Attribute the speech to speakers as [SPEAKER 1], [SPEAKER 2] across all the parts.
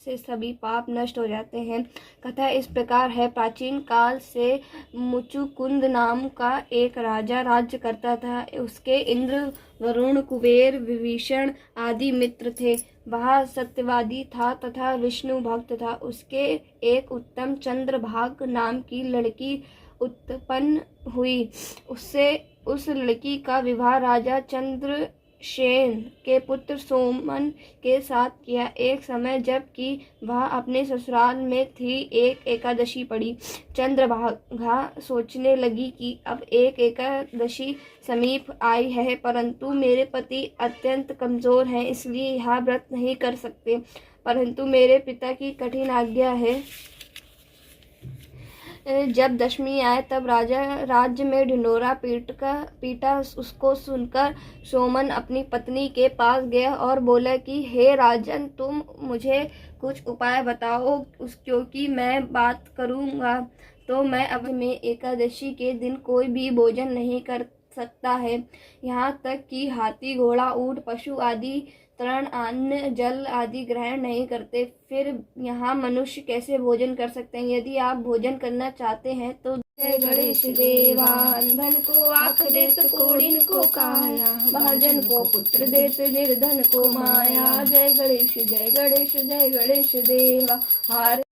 [SPEAKER 1] से सभी पाप नष्ट हो जाते हैं। कथा इस प्रकार है। प्राचीन काल से मुचुकुंद नाम का एक राजा राज्य करता था। उसके इंद्र, वरुण, कुबेर, विभीषण आदि मित्र थे। वह सत्यवादी था तथा विष्णु भक्त था। उसके एक उत्तम चंद्रभाग नाम की लड़की उत्पन्न हुई। उससे उस लड़की का विवाह राजा चंद्रसेन के पुत्र सोमन के साथ किया। एक समय जबकि वह अपने ससुराल में थी, एक एकादशी पड़ी। चंद्रभागा सोचने लगी कि अब एक एकादशी समीप आई है, परंतु मेरे पति अत्यंत कमजोर हैं, इसलिए यह व्रत नहीं कर सकते। परंतु मेरे पिता की कठिन आज्ञा है। जब दशमी आए तब राजा राज्य में ढिंढोरा पीटा। उसको सुनकर सोमन अपनी पत्नी के पास गया और बोला कि हे राजन, तुम मुझे कुछ उपाय बताओ, क्योंकि मैं बात करूँगा तो मैं अब में एकादशी के दिन कोई भी भोजन नहीं कर सकता है। यहाँ तक कि हाथी, घोड़ा, ऊंट, पशु आदि तृण, अन्न, जल आदि ग्रहण नहीं करते। फिर यहाँ मनुष्य कैसे भोजन कर सकते हैं? यदि आप भोजन करना चाहते हैं तो जय गणेश देवा, अंधन को आँख देत, कोढ़िन को काया, महाजन को पुत्र देत, निर्धन को माया। जय गणेश, जय गणेश, जय गणेश देवा। हार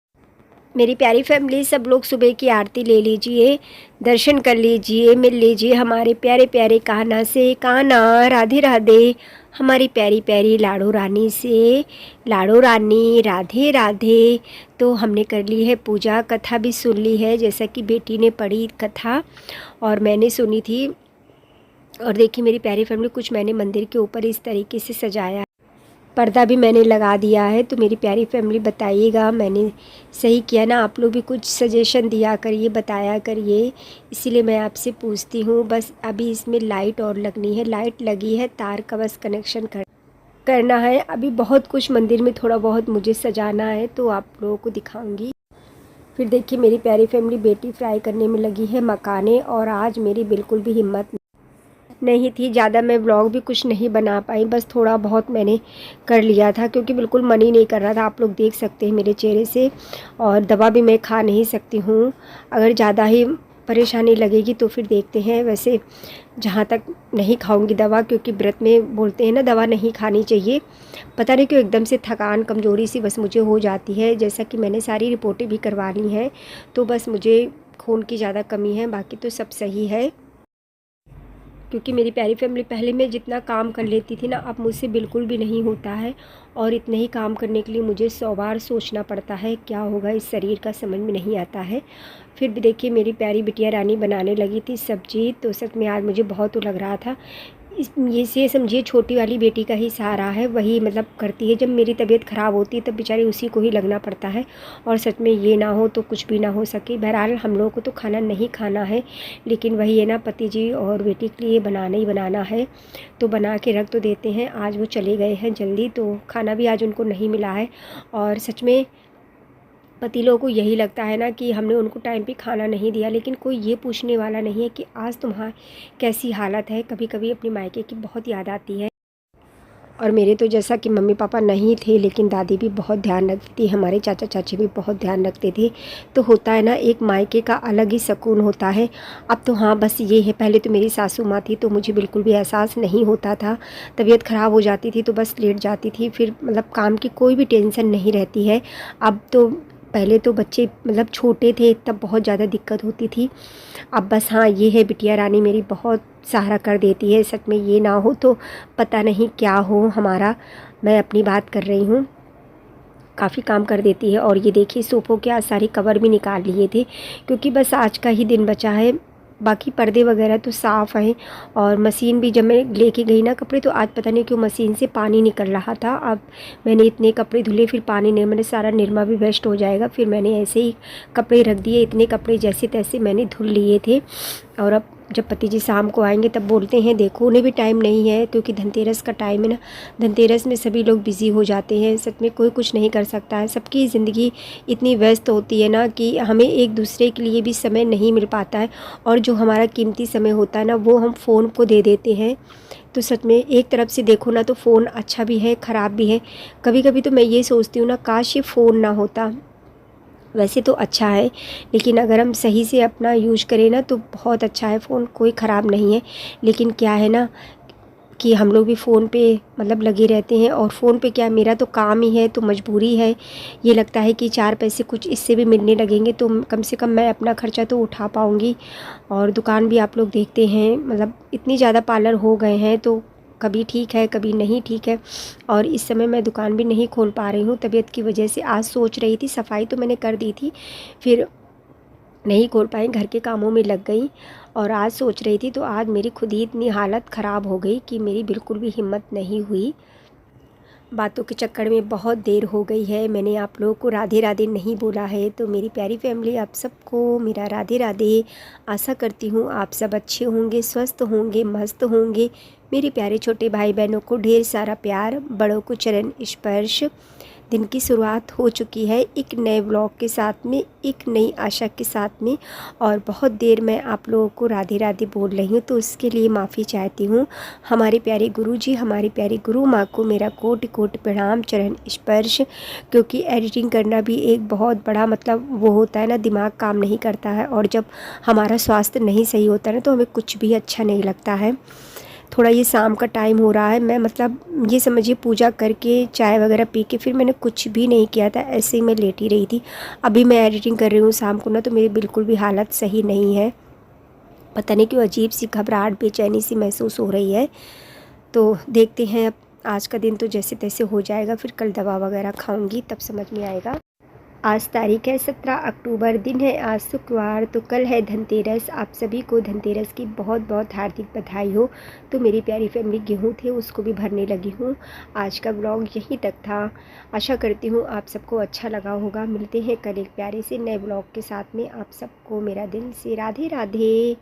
[SPEAKER 2] मेरी प्यारी फैमिली, सब लोग सुबह की आरती ले लीजिए, दर्शन कर लीजिए, मिल लीजिए हमारे प्यारे प्यारे कान्हा से। कान्हा राधे राधे। हमारी प्यारी प्यारी लाडो रानी से। लाडो रानी राधे राधे। तो हमने कर ली है पूजा, कथा भी सुन ली है, जैसा कि बेटी ने पढ़ी कथा और मैंने सुनी थी। और देखिए मेरी प्यारी फैमिली, कुछ मैंने मंदिर के ऊपर इस तरीके से सजाया, पर्दा भी मैंने लगा दिया है। तो मेरी प्यारी फैमिली बताइएगा मैंने सही किया ना? आप लोग भी कुछ सजेशन दिया करिए, बताया करिए, इसीलिए मैं आपसे पूछती हूँ। बस अभी इसमें लाइट और लगनी है, लाइट लगी है, तार का बस कनेक्शन करना है। अभी बहुत कुछ मंदिर में थोड़ा बहुत मुझे सजाना है, तो आप लोगों को दिखाऊँगी। फिर देखिए मेरी प्यारी फैमिली, बेटी फ्राई करने में लगी है मखाने, और आज मेरी बिल्कुल भी हिम्मत नहीं थी, ज़्यादा मैं व्लॉग भी कुछ नहीं बना पाई, बस थोड़ा बहुत मैंने कर लिया था क्योंकि बिल्कुल मन ही नहीं कर रहा था। आप लोग देख सकते हैं मेरे चेहरे से। और दवा भी मैं खा नहीं सकती हूँ, अगर ज़्यादा ही परेशानी लगेगी तो फिर देखते हैं। वैसे जहाँ तक नहीं खाऊंगी दवा, क्योंकि व्रत में बोलते हैं ना दवा नहीं खानी चाहिए। पता नहीं क्यों एकदम से थकान, कमज़ोरी सी बस मुझे हो जाती है। जैसा कि मैंने सारी रिपोर्टें भी करवा ली हैं, तो बस मुझे खून की ज़्यादा कमी है, बाकी तो सब सही है। क्योंकि मेरी प्यारी फैमिली, पहले मैं जितना काम कर लेती थी ना, अब मुझसे बिल्कुल भी नहीं होता है। और इतने ही काम करने के लिए मुझे 100 बार सोचना पड़ता है, क्या होगा इस शरीर का, समझ में नहीं आता है। फिर भी देखिए मेरी प्यारी बिटिया रानी बनाने लगी थी सब्जी, तो सच में आज मुझे बहुत लग रहा था। ये से समझिए छोटी वाली बेटी का ही सहारा है, वही मतलब करती है। जब मेरी तबीयत ख़राब होती है तब बेचारी उसी को ही लगना पड़ता है, और सच में ये ना हो तो कुछ भी ना हो सके। बहरहाल हम लोगों को तो खाना नहीं खाना है, लेकिन वही है ना, पति जी और बेटी के लिए बनाना ही बनाना है, तो बना के रख तो देते हैं। आज वो चले गए हैं जल्दी, तो खाना भी आज उनको नहीं मिला है। और सच में पति लोगों को यही लगता है ना कि हमने उनको टाइम पे खाना नहीं दिया, लेकिन कोई ये पूछने वाला नहीं है कि आज तुम्हारी कैसी हालत है। कभी कभी अपनी मायके की बहुत याद आती है। और मेरे तो जैसा कि मम्मी पापा नहीं थे, लेकिन दादी भी बहुत ध्यान रखती थी, हमारे चाचा चाची भी बहुत ध्यान रखते थे। तो होता है ना, एक मायके का अलग ही सुकून होता है। अब तो हाँ बस ये है, पहले तो मेरी सासू माँ थी तो मुझे बिल्कुल भी एहसास नहीं होता था। तबीयत ख़राब हो जाती थी तो बस लेट जाती थी, फिर मतलब काम की कोई भी टेंशन नहीं रहती है। अब तो पहले तो बच्चे मतलब छोटे थे तब बहुत ज़्यादा दिक्कत होती थी। अब बस हाँ ये है, बिटिया रानी मेरी बहुत सहारा कर देती है। सच में ये ना हो तो पता नहीं क्या हो हमारा। मैं अपनी बात कर रही हूँ, काफ़ी काम कर देती है। और ये देखिए सोफ़ों के आज सारे कवर भी निकाल लिए थे, क्योंकि बस आज का ही दिन बचा है। बाकी पर्दे वगैरह तो साफ़ हैं। और मशीन भी जब मैं लेके गई ना कपड़े, तो आज पता नहीं क्यों मशीन से पानी निकल रहा था। अब मैंने इतने कपड़े धुले, फिर पानी नहीं, मैंने सारा निरमा भी वेस्ट हो जाएगा। फिर मैंने ऐसे ही कपड़े रख दिए, इतने कपड़े जैसे तैसे मैंने धुल लिए थे। और अब जब पति जी शाम को आएंगे तब बोलते हैं देखो उन्हें भी टाइम नहीं है, क्योंकि धनतेरस का टाइम है ना। धनतेरस में सभी लोग बिज़ी हो जाते हैं, सच में कोई कुछ नहीं कर सकता है। सबकी ज़िंदगी इतनी व्यस्त होती है ना कि हमें एक दूसरे के लिए भी समय नहीं मिल पाता है, और जो हमारा कीमती समय होता है ना वो हम फ़ोन को दे देते हैं। तो सच में एक तरफ से देखो ना तो फ़ोन अच्छा भी है, ख़राब भी है। कभी कभी तो मैं ये सोचती हूँ ना, काश ये फ़ोन ना होता। वैसे तो अच्छा है, लेकिन अगर हम सही से अपना यूज करें ना तो बहुत अच्छा है, फ़ोन कोई ख़राब नहीं है। लेकिन क्या है ना कि हम लोग भी फ़ोन पे मतलब लगे रहते हैं, और फ़ोन पे क्या, मेरा तो काम ही है तो मजबूरी है। ये लगता है कि 4 पैसे कुछ इससे भी मिलने लगेंगे तो कम से कम मैं अपना ख़र्चा तो उठा पाऊँगी। और दुकान भी आप लोग देखते हैं, मतलब इतनी ज़्यादा पार्लर हो गए हैं तो कभी ठीक है कभी नहीं ठीक है। और इस समय मैं दुकान भी नहीं खोल पा रही हूँ तबीयत की वजह से। आज सोच रही थी, सफाई तो मैंने कर दी थी, फिर नहीं खोल पाई, घर के कामों में लग गई। और आज सोच रही थी तो आज मेरी खुद ही इतनी हालत ख़राब हो गई कि मेरी बिल्कुल भी हिम्मत नहीं हुई। बातों के चक्कर में बहुत देर हो गई है, मैंने आप लोगों को राधे राधे नहीं बोला है। तो मेरी प्यारी फैमिली, आप सबको मेरा राधे राधे। आशा करती हूँ आप सब अच्छे होंगे, स्वस्थ होंगे, मस्त होंगे। मेरे प्यारे छोटे भाई बहनों को ढेर सारा प्यार, बड़ों को चरण स्पर्श। दिन की शुरुआत हो चुकी है एक नए व्लॉग के साथ में, एक नई आशा के साथ में। और बहुत देर मैं आप लोगों को राधे राधे बोल रही हूँ तो उसके लिए माफ़ी चाहती हूँ। हमारे प्यारे गुरु जी, हमारी प्यारी गुरु माँ को मेरा कोटि कोटि प्रणाम, चरण स्पर्श। क्योंकि एडिटिंग करना भी एक बहुत बड़ा मतलब वो होता है ना, दिमाग काम नहीं करता है। और जब हमारा स्वास्थ्य नहीं सही होता है ना तो हमें कुछ भी अच्छा नहीं लगता है। थोड़ा ये शाम का टाइम हो रहा है, मैं मतलब ये समझिए पूजा करके चाय वगैरह पी के फिर मैंने कुछ भी नहीं किया था, ऐसे ही मैं लेटी रही थी। अभी मैं एडिटिंग कर रही हूँ शाम को ना, तो मेरी बिल्कुल भी हालत सही नहीं है। पता नहीं क्यों अजीब सी घबराहट, बेचैनी सी महसूस हो रही है। तो देखते हैं, अब आज का दिन तो जैसे तैसे हो जाएगा, फिर कल दवा वगैरह खाऊंगी तब समझ में आएगा। आज तारीख है 17 अक्टूबर, दिन है आज शुक्रवार, तो कल है धनतेरस। आप सभी को धनतेरस की बहुत बहुत हार्दिक बधाई हो। तो मेरी प्यारी फैमिली, गेहूँ थे उसको भी भरने लगी हूँ। आज का ब्लॉग यहीं तक था। आशा करती हूँ आप सबको अच्छा लगा होगा। मिलते हैं कल एक प्यारे से नए ब्लॉग के साथ में। आप सबको मेरा दिल से राधे राधे।